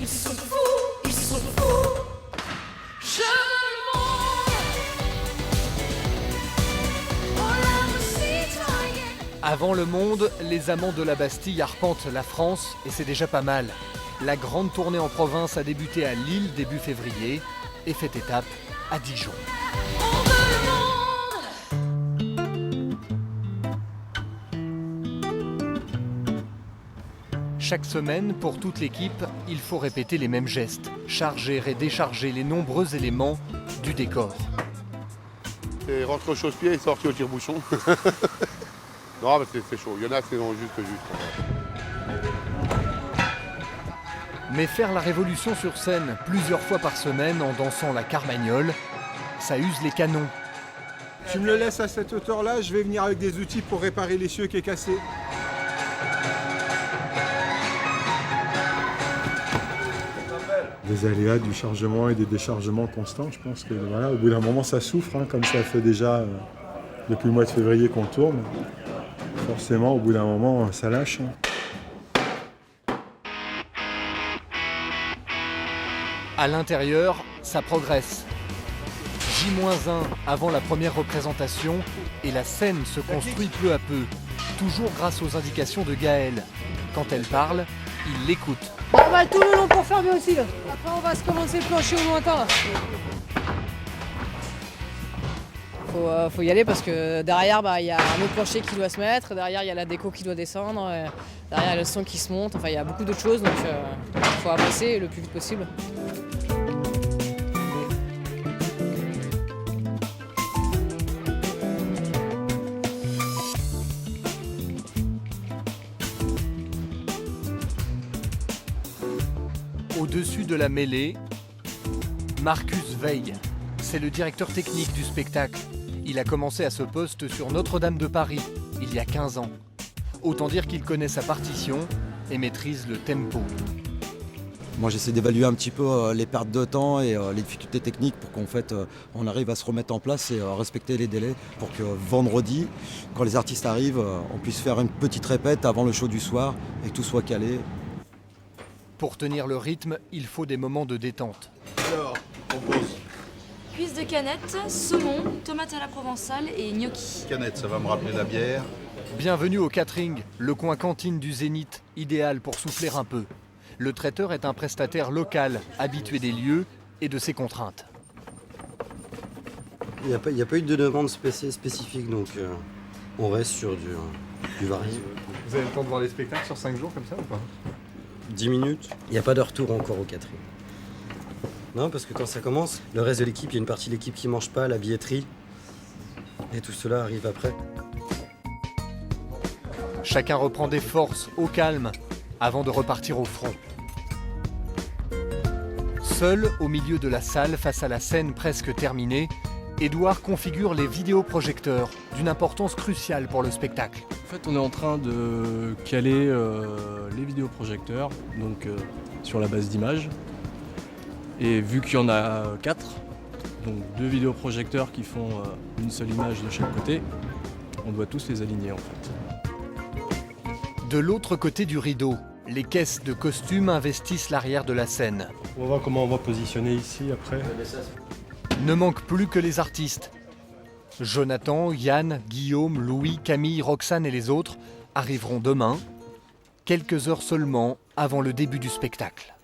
ils sont fous, ils sont fous. Je veux le monde. Oh l'âme citoyenne. Avant le monde, les amants de la Bastille arpentent la France et c'est déjà pas mal. La grande tournée en province a débuté à Lille début février et fait étape à Dijon. On veut le monde. Chaque semaine, pour toute l'équipe, il faut répéter les mêmes gestes, charger et décharger les nombreux éléments du décor. Et rentrer au chausse-pied et sortir au tire-bouchon. Non, mais c'est chaud. Il y en a qui sont juste. Mais faire la révolution sur scène plusieurs fois par semaine en dansant la carmagnole, ça use les canons. Tu me le laisses à cette hauteur-là, je vais venir avec des outils pour réparer l'essieu qui est cassé. Des aléas du chargement et des déchargements constants, je pense que voilà, au bout d'un moment ça souffre, hein, comme ça fait déjà depuis le mois de février qu'on tourne. Forcément, au bout d'un moment, ça lâche. Hein. À l'intérieur, ça progresse. J-1 avant la première représentation et la scène se construit peu à peu, toujours grâce aux indications de Gaëlle. Quand elle parle, il l'écoute. On va tout le long pour fermer aussi là. Après on va se commencer le plancher au lointain là. Faut y aller parce que derrière il y a un autre plancher qui doit se mettre, derrière il y a la déco qui doit descendre, derrière il y a le son qui se monte, enfin il y a beaucoup d'autres choses donc il faut avancer le plus vite possible. Au-dessus de la mêlée, Marcus Veil. C'est le directeur technique du spectacle. Il a commencé à ce poste sur Notre-Dame de Paris, il y a 15 ans. Autant dire qu'il connaît sa partition et maîtrise le tempo. Moi j'essaie d'évaluer un petit peu les pertes de temps et les difficultés techniques pour qu'en fait on arrive à se remettre en place et respecter les délais pour que vendredi, quand les artistes arrivent, on puisse faire une petite répète avant le show du soir et que tout soit calé. Pour tenir le rythme, il faut des moments de détente. Alors, on pose. Cuisse de canette, saumon, tomate à la provençale et gnocchi. Canette, ça va me rappeler la bière. Bienvenue au catering, le coin cantine du Zénith, idéal pour souffler un peu. Le traiteur est un prestataire local, habitué des lieux et de ses contraintes. Il n'y a pas eu de demande spécifique, donc on reste sur du varié. Vous avez le temps de voir les spectacles sur 5 jours comme ça ou pas? 10 minutes, il n'y a pas de retour encore au catering. Non, parce que quand ça commence, le reste de l'équipe, il y a une partie de l'équipe qui mange pas, la billetterie, et tout cela arrive après. Chacun reprend des forces au calme avant de repartir au front. Seul au milieu de la salle, face à la scène presque terminée, Édouard configure les vidéoprojecteurs, d'une importance cruciale pour le spectacle. En fait, on est en train de caler les vidéoprojecteurs donc, sur la base d'images. Et vu qu'il y en a 4, donc 2 vidéoprojecteurs qui font une seule image de chaque côté, on doit tous les aligner en fait. De l'autre côté du rideau, les caisses de costumes investissent l'arrière de la scène. On va voir comment on va positionner ici après. Ne manque plus que les artistes. Jonathan, Yann, Guillaume, Louis, Camille, Roxane et les autres arriveront demain, quelques heures seulement avant le début du spectacle.